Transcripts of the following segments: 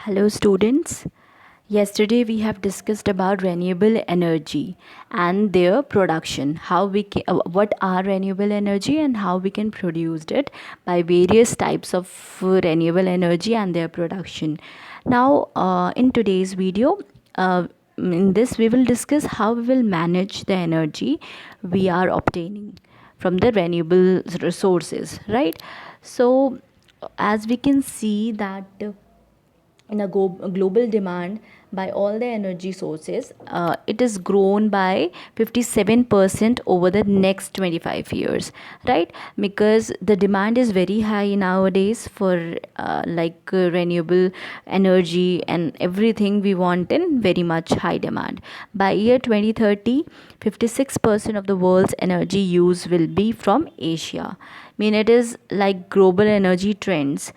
Hello students. Yesterday we have discussed about renewable energy and their production. What are renewable energy and how we can produce it by various types of renewable energy and their production. Now in today's video, in this we will discuss how we will manage the energy we are obtaining from the renewable resources, right? So as we can see that in a global demand by all the energy sources, it is grown by 57% over the next 25 years, right? Because the demand is very high nowadays for renewable energy and everything we want in very much high demand. By year 2030, 56% of the world's energy use will be from Asia. Mean it is like global energy trends.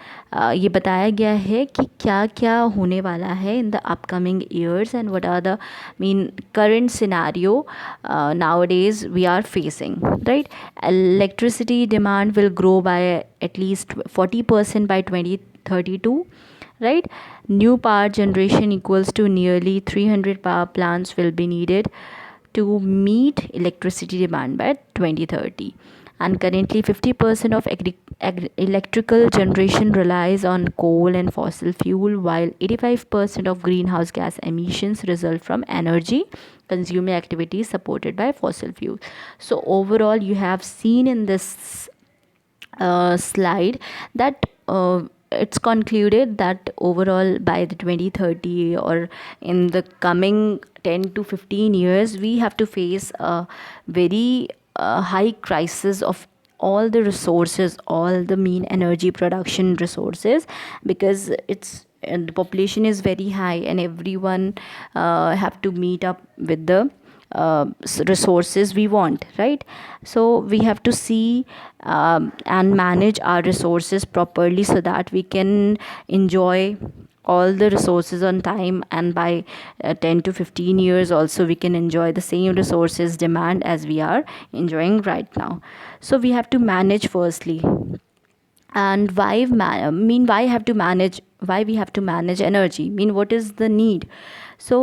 ये बताया गया है कि क्या क्या होने वाला है in the upcoming years and what are the current scenario nowadays we are facing, right? Electricity demand will grow by at least 40% by 2032, right? New power generation equals to nearly 300 power plants will be needed to meet electricity demand by 2030. And currently 50% of electrical generation relies on coal and fossil fuel, while 85% of greenhouse gas emissions result from energy consuming activities supported by fossil fuel. So overall you have seen in this slide that it's concluded that overall by the 2030 or in the coming 10 to 15 years we have to face a very high crisis of all the resources, all the mean energy production resources, because the population is very high and everyone have to meet up with the resources we want, right? So we have to see and manage our resources properly so that we can enjoy all the resources on time, and by 10 to 15 years also we can enjoy the same resources demand as we are enjoying right now. So we have to manage firstly. And why we have to manage energy, what is the need? So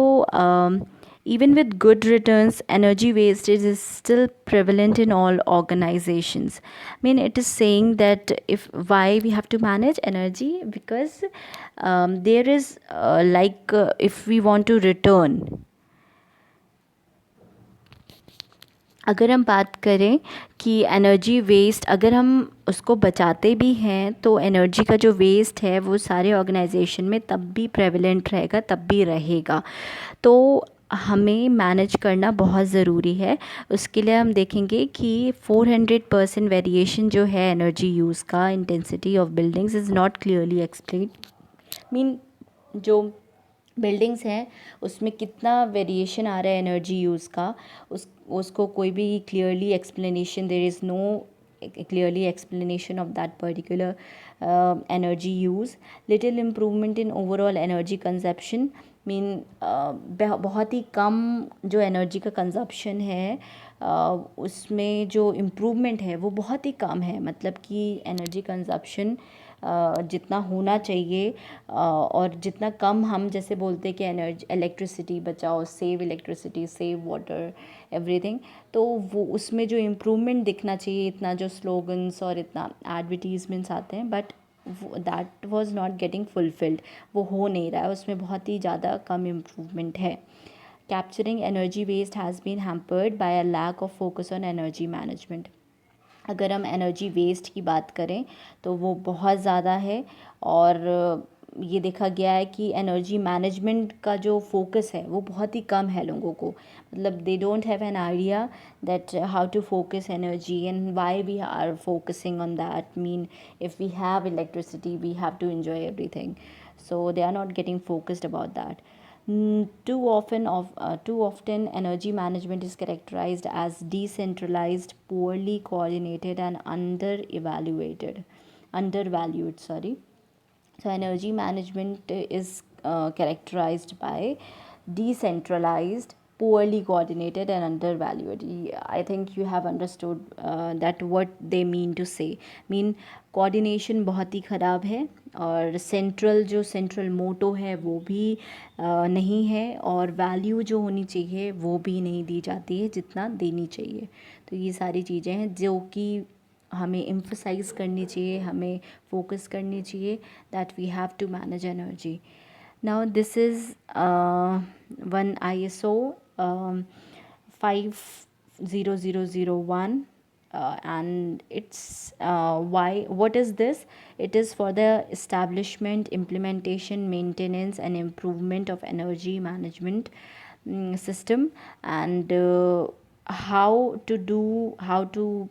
even with good returns, energy wastage is still prevalent in all organizations. It is saying that if why we have to manage energy, because there is if we want to return, अगर हम बात करें कि energy waste अगर हम उसको बचाते भी हैं तो एनर्जी का जो वेस्ट है वो सारे ऑर्गेनाइजेशन में तब भी प्रेवलेंट रहेगा, तब भी रहेगा. तो हमें मैनेज करना बहुत ज़रूरी है. उसके लिए हम देखेंगे कि 400% वेरिएशन जो है एनर्जी यूज़ का intensity of buildings is not clearly explain. जो बिल्डिंग्स हैं उसमें कितना वेरिएशन आ रहा है एनर्जी यूज़ का, उसको कोई भी clearly explanation, there is no clearly explanation of that particular energy use. Little improvement in overall energy consumption बहुत ही कम जो एनर्जी का कंजप्शन है उसमें जो इम्प्रूवमेंट है वो बहुत ही कम है. मतलब कि एनर्जी कंजप्शन जितना होना चाहिए और जितना कम, हम जैसे बोलते हैं कि इलेक्ट्रिसिटी बचाओ, save electricity, save water, everything, तो वो उसमें जो इम्प्रूवमेंट दिखना चाहिए, इतना जो स्लोगन्स और इतना एडवर्टीजमेंट्स आते हैं, but that was not getting fulfilled. वो हो नहीं रहा है, उसमें बहुत ही ज़्यादा कम इम्प्रूवमेंट है. Capturing energy waste has been hampered by a lack of focus on energy management. अगर हम एनर्जी वेस्ट की बात करें तो वो बहुत ज़्यादा है, और ये देखा गया है कि एनर्जी मैनेजमेंट का जो फोकस है वो बहुत ही कम है लोगों को. मतलब they don't have an idea that how to focus energy and why we are focusing on that. If we have electricity we have to enjoy everything, so they are not getting focused about that. Too often energy management is characterized as decentralized, poorly coordinated and undervalued. So energy management is characterized by decentralized, poorly coordinated and undervalued. I think you have understood that what they mean to say. Coordination बहुत ही ख़राब है और central मोटो है वो भी नहीं है, और वैल्यू जो होनी चाहिए वो भी नहीं दी जाती है जितना देनी चाहिए। तो ये सारी चीज़ें हैं जो कि हमें एम्फसाइज करनी चाहिए, हमें फोकस करनी चाहिए, that we have to manage energy. Now this is one ISO 50001, and it's why what is this? It is for the establishment, implementation, maintenance and improvement of energy management system, and how to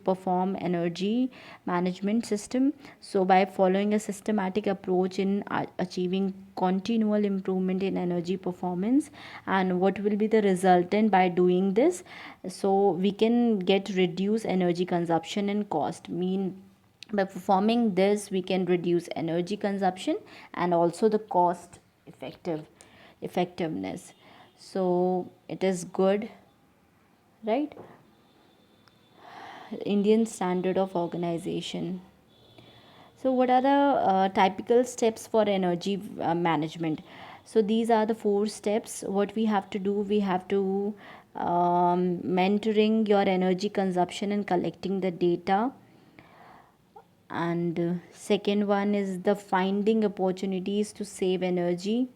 perform energy management system. So by following a systematic approach in achieving continual improvement in energy performance, and what will be the resultant by doing this, so we can get reduce energy consumption and cost. Mean by performing this we can reduce energy consumption and also the cost effectiveness. So it is good, right? Indian standard of organization. So what are the typical steps for energy management? So these are the 4 steps. What we have to do, we have to mentoring your energy consumption and collecting the data. And second one is the finding opportunities to save energy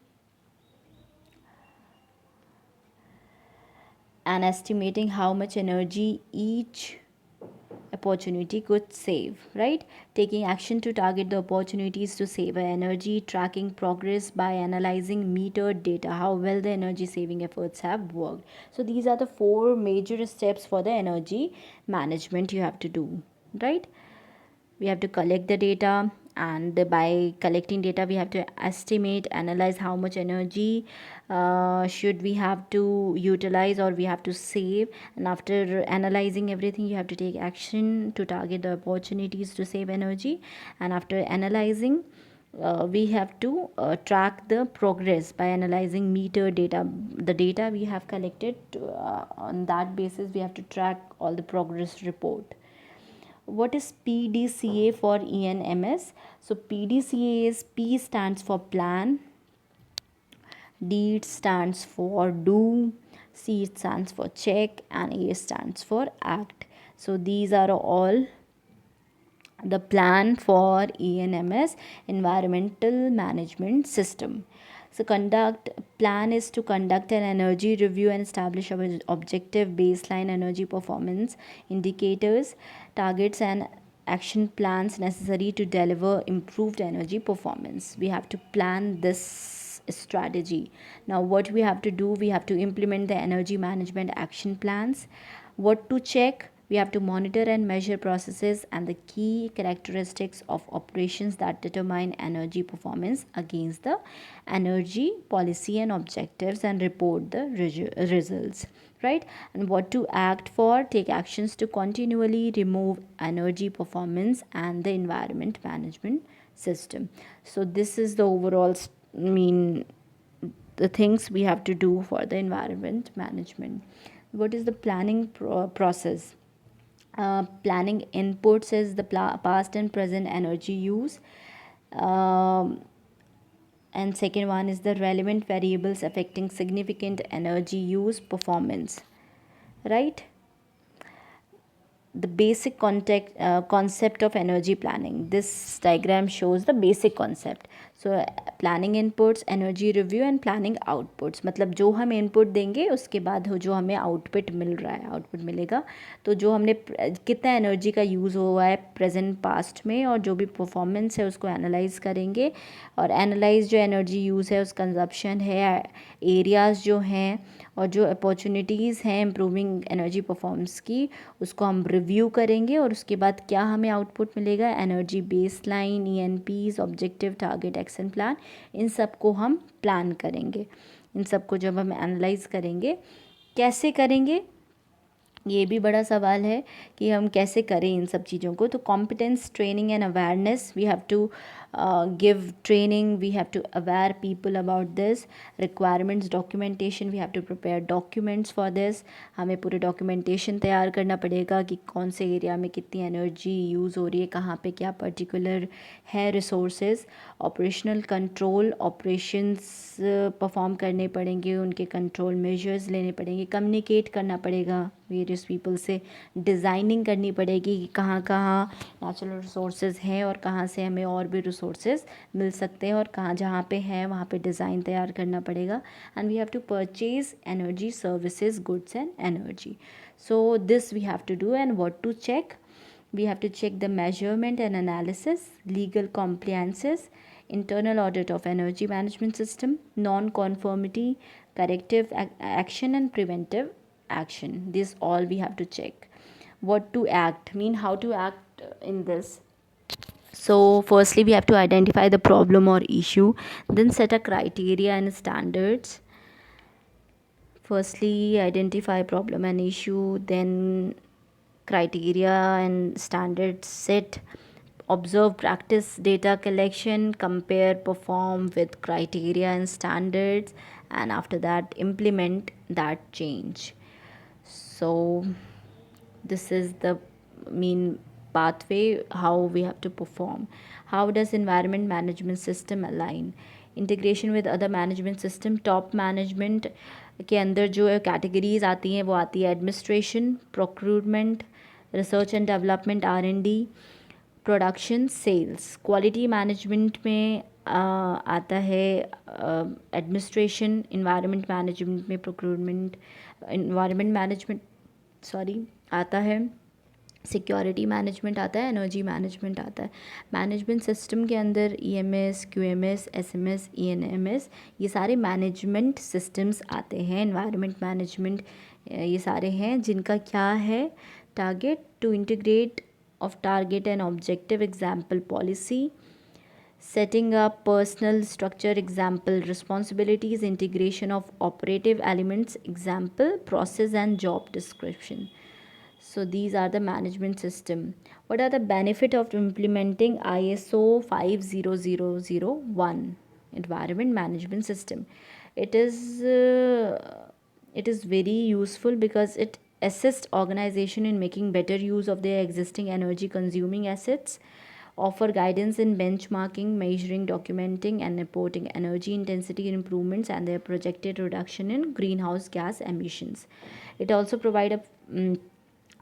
and estimating how much energy each opportunity could save, right? Taking action to target the opportunities to save energy, tracking progress by analyzing metered data, how well the energy saving efforts have worked. So these are the 4 major steps for the energy management you have to do, right? We have to collect the data, and by collecting data we have to estimate, analyze how much energy should we have to utilize or we have to save, and after analyzing everything you have to take action to target the opportunities to save energy, and after analyzing we have to track the progress by analyzing meter data, the data we have collected. On that basis we have to track all the progress report. What is PDCA for ENMS? So PDCA is P stands for plan, D stands for do, C stands for check, and A stands for act. So these are all the plan for ENMS, environmental management system. So conduct plan is to conduct an energy review and establish objective baseline energy performance indicators, targets and action plans necessary to deliver improved energy performance. We have to plan this strategy. Now what we have to do, we have to implement the energy management action plans. What to check, we have to monitor and measure processes and the key characteristics of operations that determine energy performance against the energy policy and objectives, and report the results, right? And what to act for, take actions to continually remove energy performance and the environment management system. So this is the overall mean the things we have to do for the environment management. What is the planning process? Planning inputs is the past and present energy use. Um, and second one is the relevant variables affecting significant energy use performance, right? The basic concept of energy planning. This diagram shows the basic concept. So planning inputs, energy review and planning outputs. मतलब जो हम input देंगे उसके बाद जो हमें output मिल रहा है, आउटपुट मिलेगा, तो जो हमने कितना एनर्जी का यूज़ हुआ है प्रेजेंट पास्ट में और जो भी परफॉर्मेंस है उसको एनालाइज करेंगे, और एनालाइज जो एनर्जी यूज़ है उस कंजप्शन है, एरियाज़ जो हैं और जो अपॉर्चुनिटीज़ हैं इम्प्रूविंग एनर्जी परफॉर्मेंस की, उसको हम रिव्यू करेंगे, और उसके बाद क्या हमें आउटपुट मिलेगा, energy base line, ENPs, objective, target, action plan, इन सब को हम प्लान करेंगे। इन सब को जब हम एनालाइज करेंगे, कैसे करेंगे ये भी बड़ा सवाल है कि हम कैसे करें इन सब चीज़ों को। तो competence, training and awareness, we have to give training, we have to aware people about this. Requirements documentation, we have to prepare documents for this. हमें पूरे documentation तैयार करना पड़ेगा कि कौन से एरिया में कितनी एनर्जी यूज़ हो रही है, कहाँ पे क्या पर्टिकुलर है resources. Operational control, operations perform करने पड़ेंगे, उनके कंट्रोल मेजर्स लेने पड़ेंगे, कम्युनिकेट करना पड़ेगा वेरियस पीपल से, डिज़ाइनिंग करनी पड़ेगी कि कहाँ कहाँ नेचुरल रिसोर्सेज हैं और कहाँ से हमें और भी रिसोर्सेज मिल सकते हैं, और कहाँ जहाँ पे हैं वहाँ पे डिज़ाइन तैयार करना पड़ेगा. And we have to purchase energy services, goods and energy. So this we have to do. And what to check? We have to check the measurement and analysis, legal compliances, internal audit of energy management system, non-conformity, corrective action and preventive action. This all we have to check. What to act, mean how to act in this. So firstly we have to identify the problem or issue, then set a criteria and standards. Firstly identify problem and issue, then criteria and standards set, observe practice data collection, compare perform with criteria and standards, and after that implement that change. So this is the mean pathway how we have to perform. How does environment management system align? Integration with other management system. Top management के अंदर जो categories आती हैं वो आती है administration, procurement, research and development, R&D, production, sales. Quality management में आता है एडमिनिस्ट्रेशन, इन्वायरमेंट मैनेजमेंट में प्रोक्यूरमेंट, इन्वायरमेंट मैनेजमेंट आता है, सिक्योरिटी मैनेजमेंट आता है, एनर्जी मैनेजमेंट आता है. मैनेजमेंट सिस्टम के अंदर EMS, QMS, SMS, ENMS, ये सारे मैनेजमेंट सिस्टम्स आते हैं. एनवायरमेंट मैनेजमेंट ये सारे हैं जिनका क्या है target, to integrate of target and objective, example policy, setting up personal structure, example responsibilities, integration of operative elements, example process and job description. So these are the management system. What are the benefit of implementing ISO 50001 environment management system? It is very useful because it assist organization in making better use of their existing energy consuming assets, offer guidance in benchmarking, measuring, documenting and reporting energy intensity improvements and their projected reduction in greenhouse gas emissions. It also provide a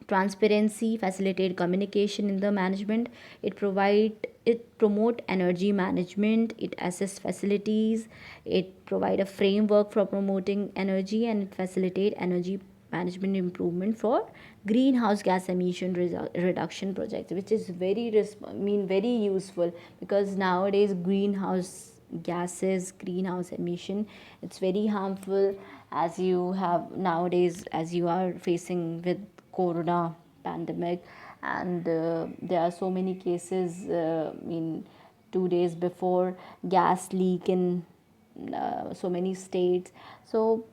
transparency, facilitate communication in the management. It promote energy management, it assess facilities, it provide a framework for promoting energy, and it facilitate energy management improvement for greenhouse gas emission reduction projects, which is very useful, because nowadays greenhouse gases, greenhouse emission, it's very harmful, as you have nowadays, as you are facing with corona pandemic. And there are so many cases, 2 days before, gas leak in so many states. So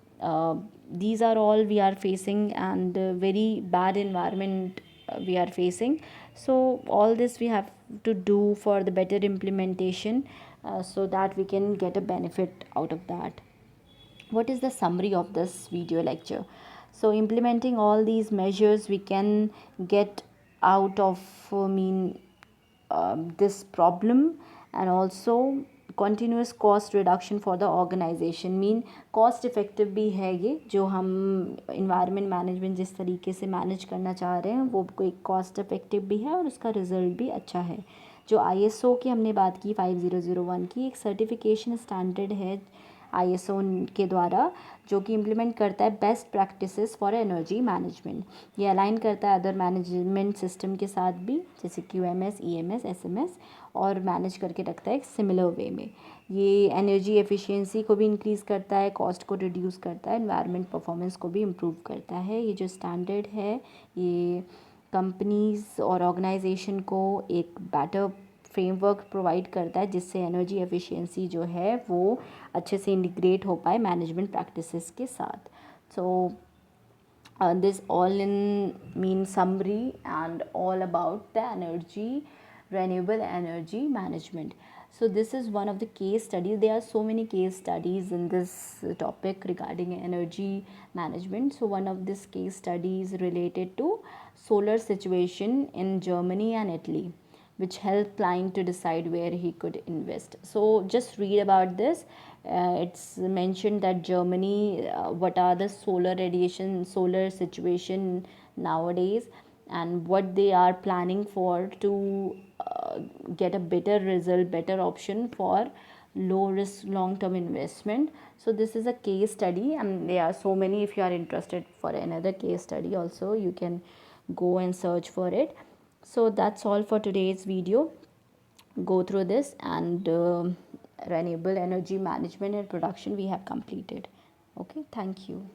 these are all we are facing, and very bad environment we are facing. So all this we have to do for the better implementation, so that we can get a benefit out of that. What is the summary of this video lecture? So implementing all these measures, we can get out of this problem. And also continuous cost reduction for the organization, cost effective भी है ये, जो हम environment management जिस तरीके से manage करना चाह रहे हैं वो कोई cost effective भी है और उसका रिजल्ट भी अच्छा है. जो ISO की हमने बात की 5001 की, एक सर्टिफिकेशन स्टैंडर्ड है ISO के द्वारा, जो कि इम्प्लीमेंट करता है best practices for energy management. ये अलाइन करता है अदर मैनेजमेंट सिस्टम के साथ भी, जैसे QMS, EMS, SMS, और मैनेज करके रखता है एक सिमिलर वे में. ये एनर्जी एफिशिएंसी को भी इंक्रीज़ करता है, कॉस्ट को रिड्यूस करता है, एनवायरनमेंट परफॉर्मेंस को भी इम्प्रूव करता है. ये जो स्टैंडर्ड है ये कंपनीज़ और ऑर्गेनाइजेशन को एक बेटर फ्रेमवर्क प्रोवाइड करता है, जिससे एनर्जी एफिशिएंसी जो है वो अच्छे से इंटीग्रेट हो पाए मैनेजमेंट प्रैक्टिसेस के साथ. सो this all in summary and all about the renewable energy management. So this is one of the case studies. There are so many case studies in this topic regarding energy management. So one of this case studies related to solar situation in Germany and Italy, which helped client to decide where he could invest. So just read about this. It's mentioned that Germany, what are the solar radiation, solar situation nowadays, and what they are planning for to get a better result, better option for low risk long term investment. So this is a case study, and there are so many. If you are interested for another case study also, you can go and search for it. So that's all for today's video. Go through this, and renewable energy management and production we have completed. Okay, thank you.